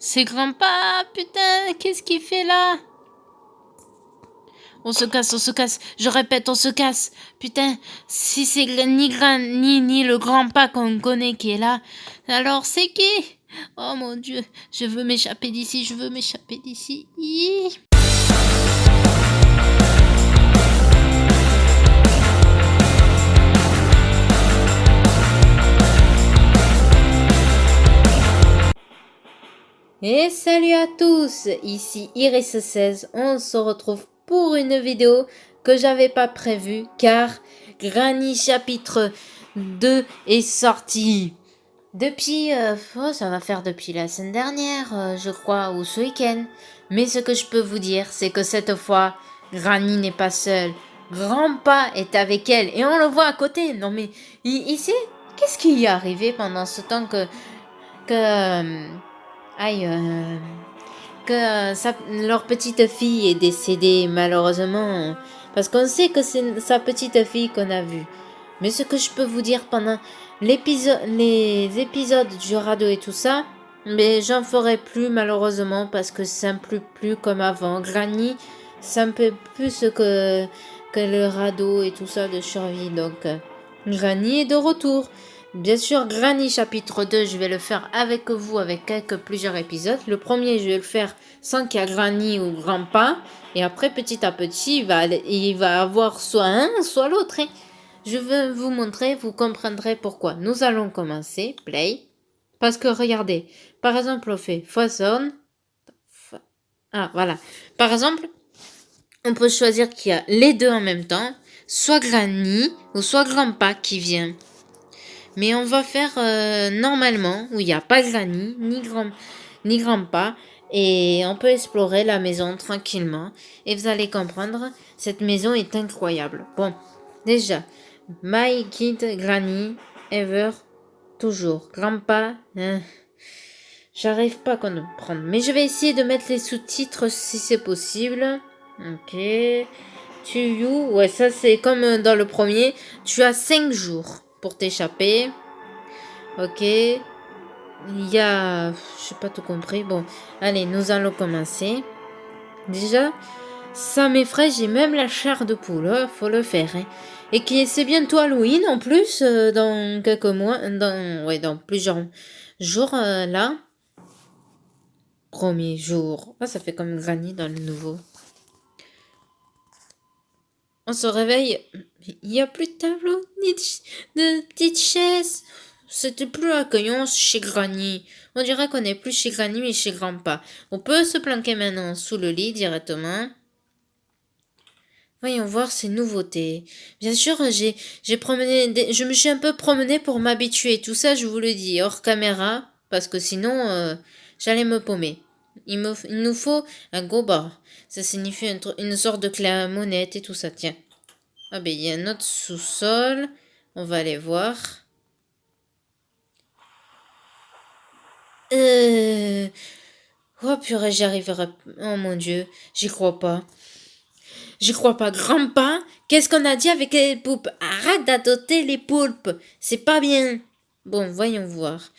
C'est grand-papa, putain, qu'est-ce qu'il fait là? On se casse, on se casse. Je répète, on se casse. Putain, si c'est ni le grand-papa qu'on connaît qui est là, alors c'est qui? Oh mon Dieu, je veux m'échapper d'ici, je veux m'échapper d'ici. Et salut à tous, ici Iris16, on se retrouve pour une vidéo que j'avais pas prévue car Granny chapitre 2 est sorti. Depuis, ça va faire depuis la semaine dernière, je crois, ou ce week-end. Mais ce que je peux vous dire, c'est que cette fois, Granny n'est pas seule. Grandpa est avec elle et on le voit à côté. Non mais, ici, qu'est-ce qui y est arrivé pendant ce temps que aïe, leur petite fille est décédée malheureusement, parce qu'on sait que c'est sa petite fille qu'on a vue. Mais ce que je peux vous dire pendant les épisodes du radeau et tout ça, mais j'en ferai plus malheureusement parce que c'est un peu plus comme avant. Granny, c'est un peu plus que le radeau et tout ça de survie. Donc, Granny est de retour. Bien sûr, Granny chapitre 2, je vais le faire avec vous, avec plusieurs épisodes. Le premier, je vais le faire sans qu'il y ait Granny ou Grandpa. Et après, petit à petit, il va avoir soit un, soit l'autre. Hein. Je vais vous montrer, vous comprendrez pourquoi. Nous allons commencer, play. Parce que regardez, par exemple, on fait façon. Ah, voilà. Par exemple, on peut choisir qu'il y a les deux en même temps. Soit Granny ou soit Grandpa qui vient. Mais on va faire normalement, où il n'y a pas Granny, ni Grandpa, et on peut explorer la maison tranquillement. Et vous allez comprendre, cette maison est incroyable. Bon, déjà, My Kid Granny, Ever, toujours. Grandpa, j'arrive pas à comprendre. Mais je vais essayer de mettre les sous-titres si c'est possible. Ok. To you, ouais, ça c'est comme dans le premier. Tu as 5 jours pour t'échapper. Ok. Il y a... Je n'ai pas tout compris. Bon, allez, nous allons commencer. Déjà, ça m'effraie, j'ai même la chair de poule. Faut le faire. Hein. Et c'est bientôt Halloween en plus, dans quelques mois. Dans plusieurs jours là. Premier jour. Ah, ça fait comme Granny dans le nouveau. On se réveille. Il n'y a plus de tableau, ni de petites chaises. C'était plus accueillant chez Granny. On dirait qu'on n'est plus chez Granny mais chez Grandpa. On peut se planquer maintenant sous le lit directement. Voyons voir ces nouveautés. Bien sûr, je me suis un peu promenée pour m'habituer. Tout ça, je vous le dis, hors caméra, parce que sinon, j'allais me paumer. Il nous faut un gobar. Ça signifie une sorte de clé à monette et tout ça. Tiens. Ah ben, il y a un autre sous-sol. On va aller voir. Oh purée, j'y arriverai. Oh mon Dieu, j'y crois pas. J'y crois pas. Grandpa, qu'est-ce qu'on a dit avec les poulpes? Arrête d'adopter les poulpes. C'est pas bien. Bon, voyons voir.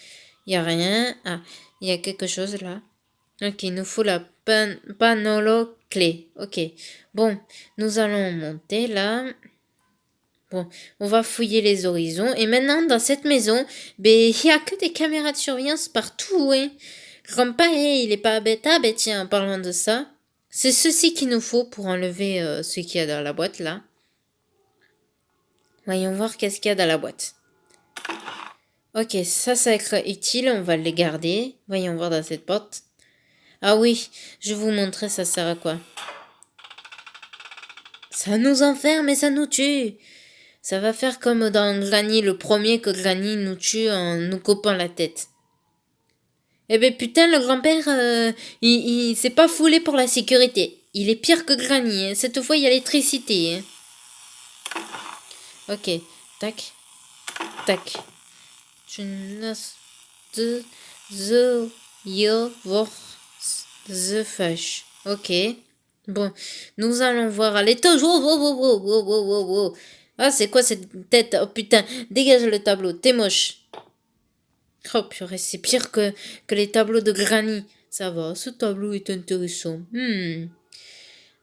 Il y a rien. Ah, il y a quelque chose là. Ok, il nous faut la panolo clé. Ok. Bon, nous allons monter là. Bon, on va fouiller les horizons. Et maintenant, dans cette maison, ben, il n'y a que des caméras de surveillance partout, hein. Grandpa, il est pas bête. Ah, ben tiens, en parlant de ça, c'est ceci qu'il nous faut pour enlever ce qu'il y a dans la boîte, là. Voyons voir qu'est-ce qu'il y a dans la boîte. Ok, ça va être utile, on va les garder. Voyons voir dans cette porte. Ah oui, je vais vous montrer ça sert à quoi. Ça nous enferme et ça nous tue. Ça va faire comme dans Granny, le premier que Granny nous tue en nous coupant la tête. Eh ben putain, le grand-père, il s'est pas foulé pour la sécurité. Il est pire que Granny. Hein. Cette fois, il y a l'électricité. Hein. Ok, tac, tac. The Fish. Ok. Bon, nous allons voir à l'étage. Oh. Ah, c'est quoi cette tête? Oh putain, dégage le tableau, t'es moche. Oh purée, c'est pire que les tableaux de Granny. Ça va, ce tableau est intéressant.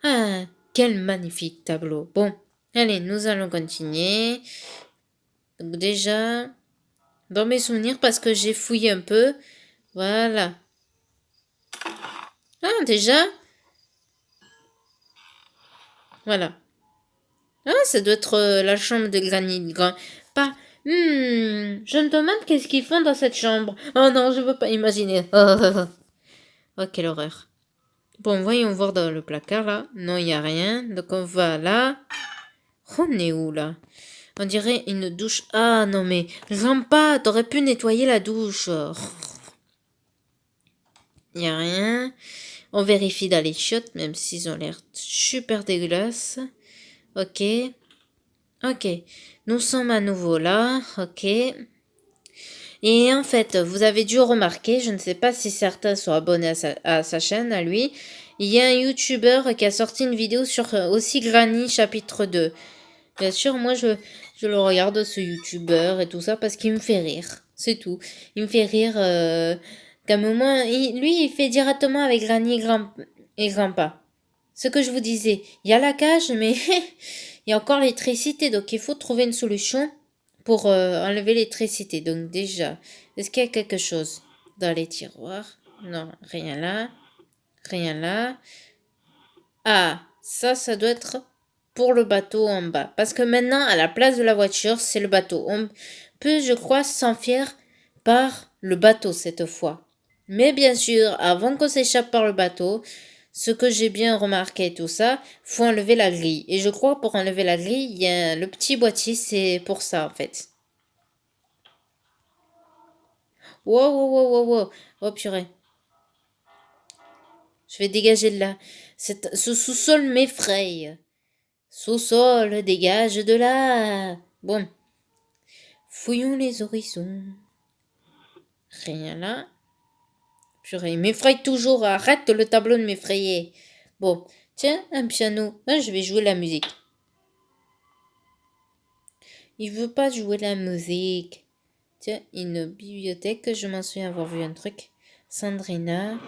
Ah, quel magnifique tableau. Bon, allez, nous allons continuer. Donc déjà, dans mes souvenirs, parce que j'ai fouillé un peu. Voilà. Ah, déjà. Voilà. Ah, ça doit être la chambre de Granny. Pas. Je me demande qu'est-ce qu'ils font dans cette chambre. Oh non, je veux pas imaginer. Oh, quelle horreur. Bon, voyons voir dans le placard là. Non, il n'y a rien. Donc on va là. On est où là? On dirait une douche. Ah non mais, Rampa, t'aurais pu nettoyer la douche. Il n'y a rien. On vérifie dans les chiottes, même s'ils ont l'air super dégueulasses. Ok. Ok. Nous sommes à nouveau là. Ok. Et en fait, vous avez dû remarquer, je ne sais pas si certains sont abonnés à sa chaîne, à lui, il y a un YouTuber qui a sorti une vidéo sur aussi Granny chapitre 2. Bien sûr, moi je le regarde ce YouTuber et tout ça parce qu'il me fait rire. C'est tout. Il me fait rire qu'à un moment, lui il fait directement avec Granny et Grandpa. Ce que je vous disais, il y a la cage, mais il y a encore l'électricité, donc il faut trouver une solution pour enlever l'électricité. Donc déjà, est-ce qu'il y a quelque chose dans les tiroirs? Non, rien là. Rien là. Ah, ça doit être pour le bateau en bas. Parce que maintenant, à la place de la voiture, c'est le bateau. On peut, je crois, s'enfuir par le bateau cette fois. Mais bien sûr, avant qu'on s'échappe par le bateau, ce que j'ai bien remarqué tout ça, faut enlever la grille. Et je crois pour enlever la grille, il y a le petit boîtier, c'est pour ça en fait. Wow, wow, wow, wow, wow. Oh purée. Je vais dégager de là. Ce sous-sol m'effraie. Sous-sol, dégage de là. Bon. Fouillons les horizons. Rien là. Purée, il m'effraie toujours. Arrête le tableau de m'effrayer. Bon. Tiens, un piano. Ah, je vais jouer la musique. Il veut pas jouer la musique. Tiens, une bibliothèque. Je m'en souviens avoir vu un truc. Sandrina.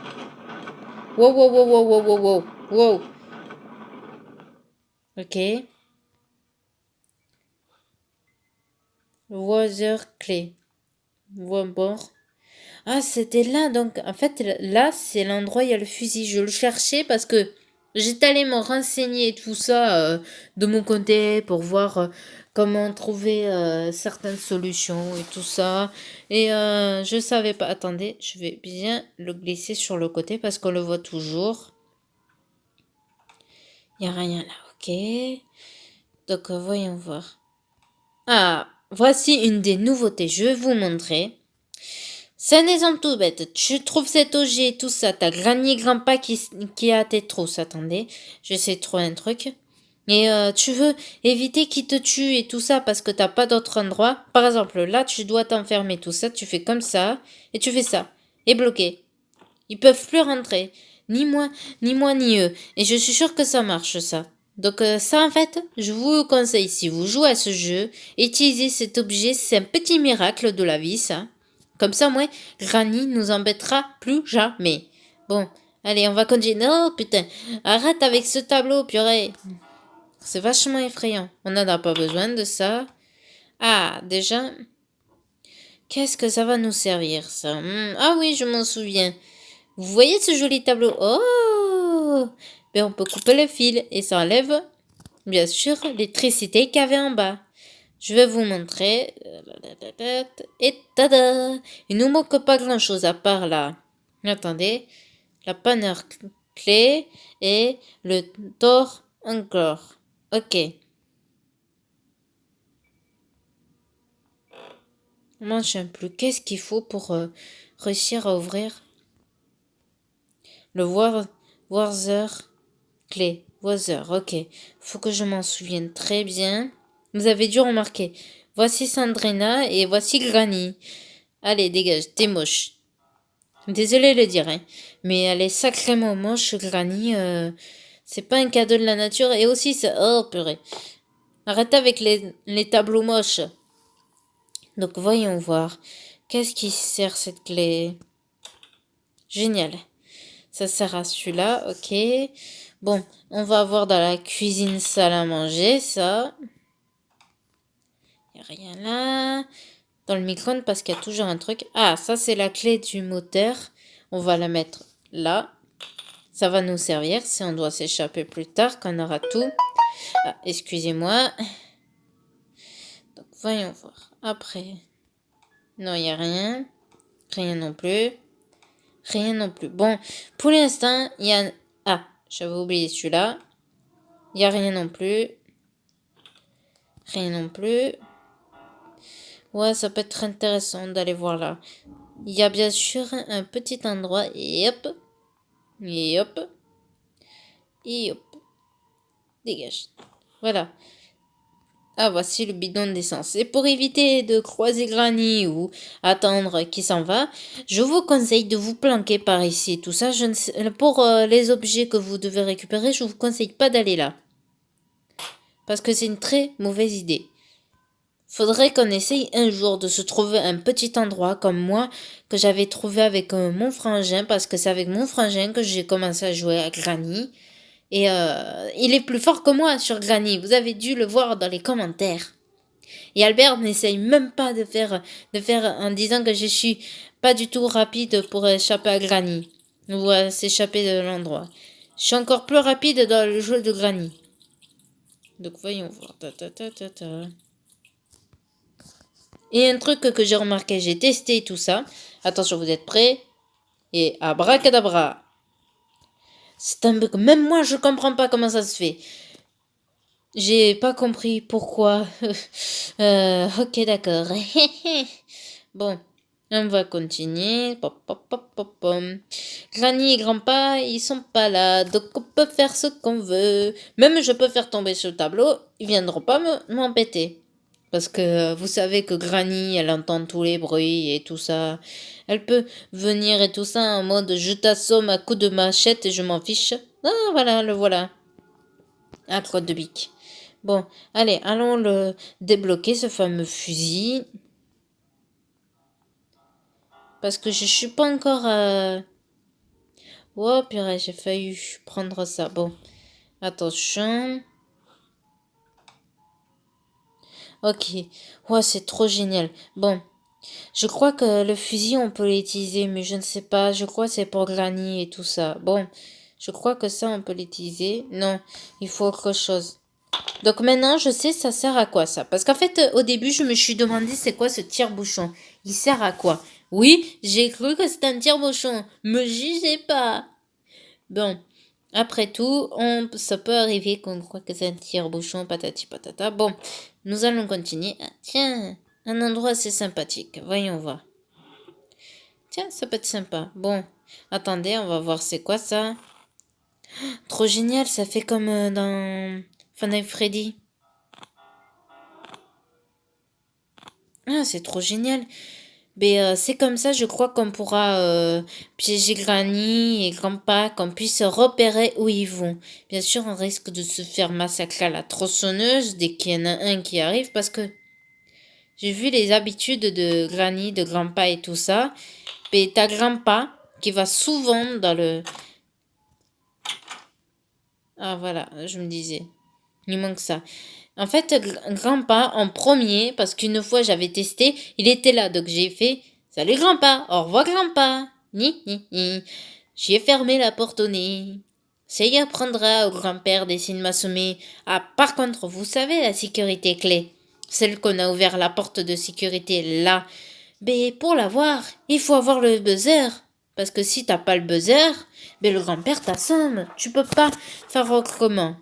Wow, wow, wow, wow, wow, wow, wow. Wow. Ok. Water clé. Bon. Ah, c'était là, donc en fait, là, c'est l'endroit où il y a le fusil. Je le cherchais parce que j'étais allée me renseigner et tout ça de mon côté pour voir comment trouver certaines solutions et tout ça. Et je savais pas. Attendez, je vais bien le glisser sur le côté parce qu'on le voit toujours. Il n'y a rien là, ok. Donc, voyons voir. Ah, voici une des nouveautés. Je vais vous montrer. C'est un exemple tout bête. Tu trouves cet objet, tout ça. T'as Granny et Grandpa qui a tes trousses. Attendez, j'essaie de trouver un truc. Et tu veux éviter qu'ils te tuent et tout ça parce que t'as pas d'autre endroit. Par exemple, là, tu dois t'enfermer tout ça. Tu fais comme ça et tu fais ça. Et bloqué. Ils peuvent plus rentrer. Ni moi, ni eux. Et je suis sûre que ça marche, ça. Donc ça, en fait, je vous conseille, si vous jouez à ce jeu, utilisez cet objet. C'est un petit miracle de la vie, ça. Comme ça, moi, Granny nous embêtera plus jamais. Bon, allez, on va continuer. Oh putain, arrête avec ce tableau, purée. C'est vachement effrayant. On n'en a pas besoin de ça. Ah, déjà, qu'est-ce que ça va nous servir, ça? Ah oui, je m'en souviens. Vous voyez ce joli tableau? Oh! Ben, on peut couper le fil et ça enlève, bien sûr, l'électricité qu'il y avait en bas. Je vais vous montrer. Et tada! Il nous manque pas grand chose à part là. Attendez. La panne clé et le tort encore. Ok. Moi, je sais plus. Qu'est-ce qu'il faut pour réussir à ouvrir le Warzer clé? Warzer, ok. Faut que je m'en souvienne très bien. Vous avez dû remarquer. Voici Sandrina et voici Granny. Allez, dégage, t'es moche. Désolée de le dire, hein, mais elle est sacrément moche, Granny. C'est pas un cadeau de la nature. Et aussi, ça... Oh, purée. Arrête avec les tableaux moches. Donc, voyons voir. Qu'est-ce qui sert cette clé? Génial. Ça sert à celui-là, ok. Bon, on va voir dans la cuisine salle à manger, ça. Il n'y a rien là. Dans le micro-ondes, parce qu'il y a toujours un truc. Ah, ça, c'est la clé du moteur. On va la mettre là. Ça va nous servir si on doit s'échapper plus tard, quand on aura tout. Ah, excusez-moi. Donc, voyons voir. Après. Non, il n'y a rien. Rien non plus. Rien non plus. Bon, pour l'instant, il y a... Ah, j'avais oublié celui-là. Il n'y a rien non plus. Rien non plus. Ouais, ça peut être intéressant d'aller voir là. Il y a bien sûr un petit endroit. Et hop. Et hop. Et hop. Dégage. Voilà. Ah, voici le bidon d'essence. Et pour éviter de croiser Granny ou attendre qu'il s'en va, je vous conseille de vous planquer par ici. Tout ça, je ne sais, pour les objets que vous devez récupérer, je vous conseille pas d'aller là. Parce que c'est une très mauvaise idée. Faudrait qu'on essaye un jour de se trouver un petit endroit comme moi que j'avais trouvé avec mon frangin, parce que c'est avec mon frangin que j'ai commencé à jouer à Granny. Et il est plus fort que moi sur Granny. Vous avez dû le voir dans les commentaires. Et Albert n'essaye même pas de faire en disant que je suis pas du tout rapide pour échapper à Granny. Ou s'échapper de l'endroit. Je suis encore plus rapide dans le jeu de Granny. Donc voyons voir. Et un truc que j'ai remarqué, j'ai testé tout ça. Attention, vous êtes prêts? Et abracadabra. C'est un bug. Même moi, je comprends pas comment ça se fait. J'ai pas compris pourquoi. Ok, d'accord. Bon, on va continuer. Pop, pop, pop, pop, pop. Granny et Grandpa, ils sont pas là, donc on peut faire ce qu'on veut. Même je peux faire tomber sur le tableau, ils viendront pas m'embêter. Parce que vous savez que Granny, elle entend tous les bruits et tout ça. Elle peut venir et tout ça en mode je t'assomme à coups de machette et je m'en fiche. Ah, voilà, le voilà. Un crotte de bique. Bon, allez, allons le débloquer, ce fameux fusil. Parce que je suis pas encore... Oh, purée, j'ai failli prendre ça. Bon, attention. Ok. Ouais, c'est trop génial. Bon, je crois que le fusil, on peut l'utiliser, mais je ne sais pas. Je crois que c'est pour Granny et tout ça. Bon, je crois que ça, on peut l'utiliser. Non, il faut autre chose. Donc maintenant, je sais ça sert à quoi ça. Parce qu'en fait, au début, je me suis demandé c'est quoi ce tire-bouchon. Il sert à quoi? Oui, j'ai cru que c'était un tire-bouchon. Me jugez pas. Bon, après tout, ça peut arriver qu'on croit que c'est un tire-bouchon, patati patata. Bon, nous allons continuer. Ah, tiens, un endroit assez sympathique. Voyons voir. Tiens, ça peut être sympa. Bon, attendez, on va voir c'est quoi ça. Trop génial, ça fait comme dans Final Freddy. Ah, c'est trop génial. Mais c'est comme ça, je crois qu'on pourra piéger Granny et Grandpa, qu'on puisse repérer où ils vont. Bien sûr, on risque de se faire massacrer à la tronçonneuse dès qu'il y en a un qui arrive, parce que j'ai vu les habitudes de Granny, de Grandpa et tout ça. Mais t'as Grandpa qui va souvent dans le... Ah voilà, je me disais. Il manque ça. En fait, Grandpa en premier, parce qu'une fois j'avais testé, il était là, donc j'ai fait salut Grandpa, au revoir Grandpa. Ni ni ni. J'ai fermé la porte au nez. Ça y apprendra au grand-père d'essayer de m'assommer. Ah, par contre, vous savez la sécurité clé, celle qu'on a ouvert la porte de sécurité là. Mais pour l'avoir, il faut avoir le buzzer. Parce que si t'as pas le buzzer, le grand-père t'assomme. Tu peux pas faire autrement.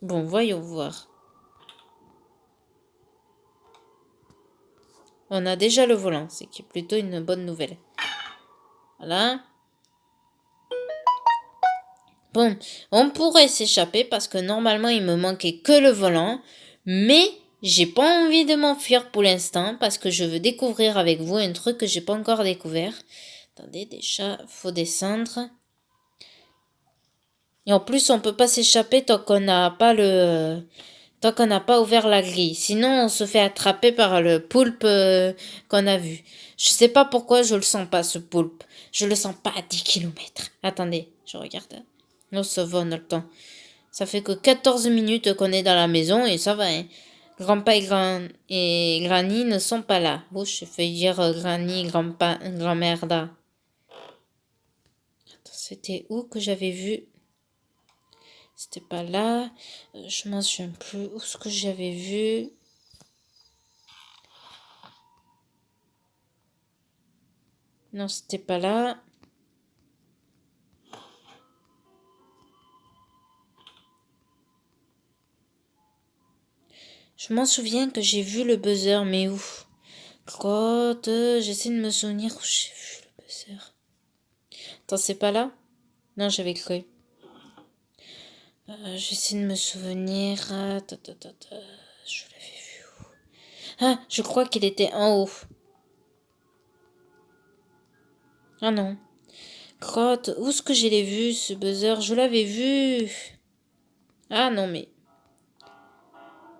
Bon, voyons voir. On a déjà le volant, c'est qui est plutôt une bonne nouvelle. Voilà. Bon, on pourrait s'échapper parce que normalement il me manquait que le volant, mais j'ai pas envie de m'enfuir pour l'instant parce que je veux découvrir avec vous un truc que j'ai pas encore découvert. Attendez, déjà, faut descendre. Et en plus, on peut pas s'échapper tant qu'on n'a pas le Tant qu'on n'a pas ouvert la grille. Sinon, on se fait attraper par le poulpe qu'on a vu. Je sais pas pourquoi je le sens pas, ce poulpe. Je le sens pas à 10 kilomètres. Attendez, je regarde. Non, ça va, on a le temps. Ça fait que 14 minutes qu'on est dans la maison et ça va, hein. Grandpa et Granny ne sont pas là. Oh, j'ai failli dire Granny, grand-mère là. C'était où que j'avais vu? C'était pas là. Je m'en souviens plus. Où est-ce que j'avais vu? Non, c'était pas là. Je m'en souviens que j'ai vu le buzzer, mais où? Crotte, j'essaie de me souvenir où j'ai vu le buzzer. Attends, c'est pas là? Non, j'avais cru. J'essaie de me souvenir. Je l'avais vu où? Ah, je crois qu'il était en haut. Ah non. Crotte, où est-ce que je l'ai vu, ce buzzer? Je l'avais vu. Ah non, mais...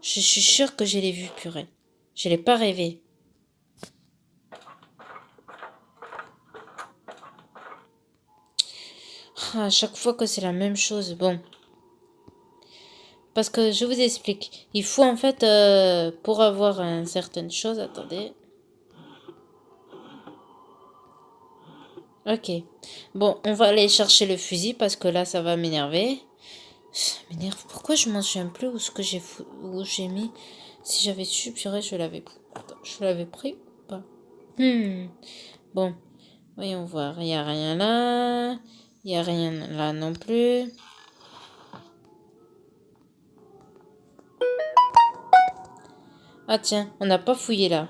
Je suis sûre que je l'ai vu, purée. Je l'ai pas rêvé. Ah, à chaque fois que c'est la même chose. Bon. Parce que je vous explique. Il faut en fait, pour avoir une certaine chose... Attendez. Ok. Bon, on va aller chercher le fusil parce que là, ça va m'énerver. Ça m'énerve. Pourquoi je m'en souviens plus où j'ai mis? Si j'avais su, purée, je l'avais pris. Attends, je l'avais pris ou pas? Bon, voyons voir. Il n'y a rien là. Il n'y a rien là non plus. Ah tiens, on n'a pas fouillé là.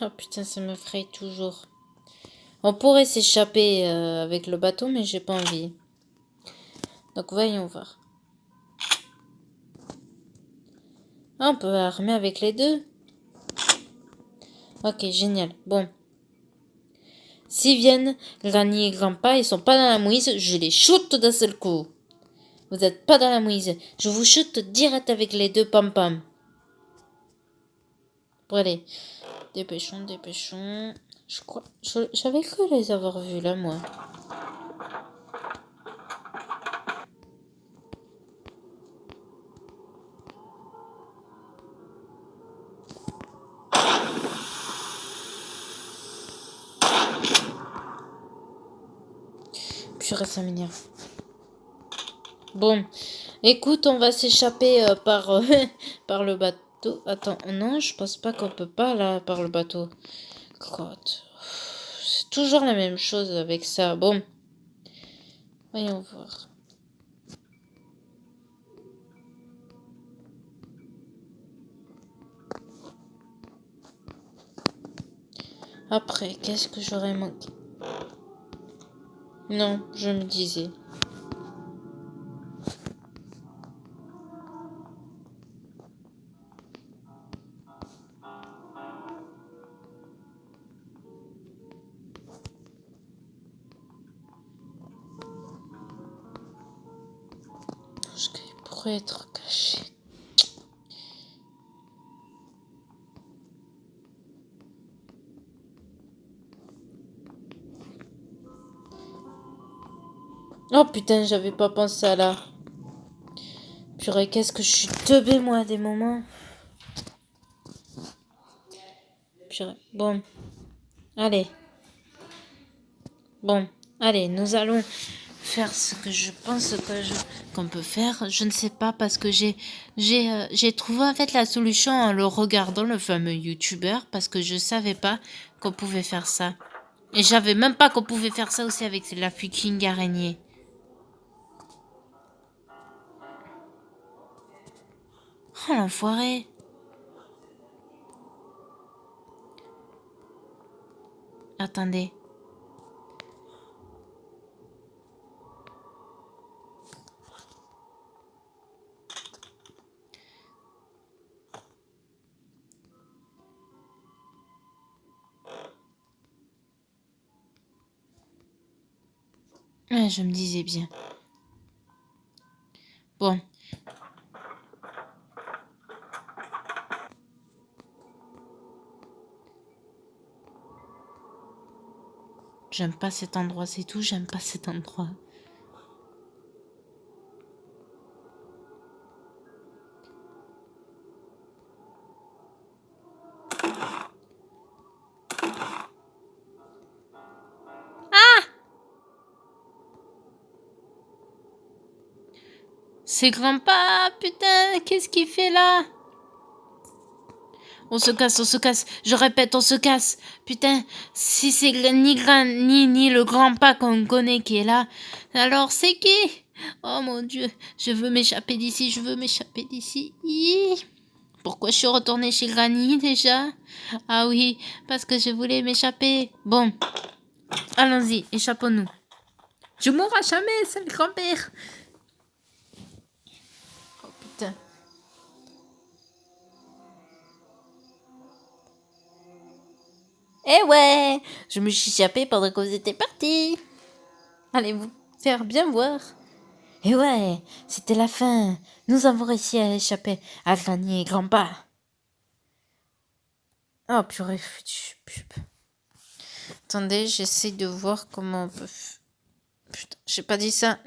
Oh putain, ça me fraye toujours. On pourrait s'échapper avec le bateau, mais j'ai pas envie. Donc voyons voir. Ah, on peut armer avec les deux. Ok, génial. Bon. S'ils viennent, Granny et Grandpa, ils sont pas dans la mouise, je les shoot d'un seul coup. Vous êtes pas dans la mouise. Je vous shoot direct avec les deux pom-pom. Bon, allez. Dépêchons, dépêchons. Je crois... J'avais cru les avoir vus, là, moi. Purée, ça m'énerve. Bon. Écoute, on va s'échapper par le bateau. Attends, non, je pense pas qu'on peut pas, là, par le bateau. Crotte. C'est toujours la même chose avec ça. Bon. Voyons voir. Après, qu'est-ce que j'aurais manqué? Non, je me disais. Parce qu'il pourrait être caché. Oh putain, j'avais pas pensé à là. Purée, qu'est-ce que je suis teubée, moi, à des moments. Purée. Bon. Allez. Bon. Allez, nous allons faire ce que je pense qu'on peut faire. Je ne sais pas parce que j'ai trouvé en fait la solution en le regardant, le fameux YouTuber, parce que je savais pas qu'on pouvait faire ça. Et j'avais même pas qu'on pouvait faire ça aussi avec la fucking araignée. Oh l'enfoiré. attendez. Ah, je me disais bien. Bon. J'aime pas cet endroit, c'est tout. J'aime pas cet endroit. C'est grand-pa, putain, qu'est-ce qu'il fait là? On se casse, on se casse. Je répète, on se casse. Putain, si c'est ni le grand-pa qu'on connaît qui est là, alors c'est qui? Oh mon Dieu, je veux m'échapper d'ici, je veux m'échapper d'ici. Pourquoi je suis retournée chez Granny déjà? Ah oui, parce que je voulais m'échapper. Bon, allons-y, échappons-nous. Je mourrai jamais, c'est le grand-père. Oh putain. Eh ouais, je me suis échappée pendant que vous étiez partis. Allez vous faire bien voir. Eh ouais, c'était la fin. Nous avons réussi à échapper à Granny et Grandpa. Oh purée. Attendez, j'essaie de voir comment on peut... Putain, j'ai pas dit ça.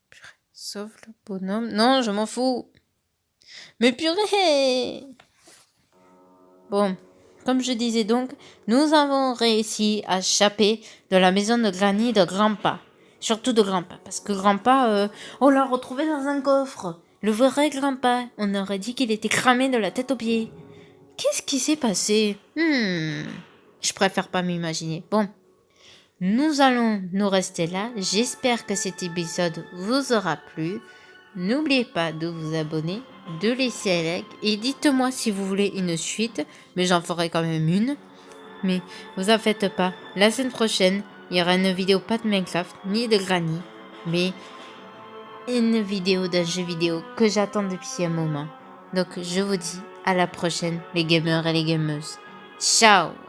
Purée. Sauve le bonhomme. Non, je m'en fous. Mais purée. Bon, comme je disais donc, nous avons réussi à échapper de la maison de Granny et de Grandpa. Surtout de Grandpa, parce que Grandpa, on l'a retrouvé dans un coffre. Le vrai Grandpa, on aurait dit qu'il était cramé de la tête aux pieds. Qu'est-ce qui s'est passé? Je préfère pas m'imaginer. Bon, nous allons nous rester là. J'espère que cet épisode vous aura plu. N'oubliez pas de vous abonner, de laisser un like et dites-moi si vous voulez une suite, mais j'en ferai quand même une. Mais vous en faites pas, la semaine prochaine, il y aura une vidéo pas de Minecraft ni de Granny, mais une vidéo d'un jeu vidéo que j'attends depuis un moment. Donc je vous dis à la prochaine les gamers et les gameuses. Ciao!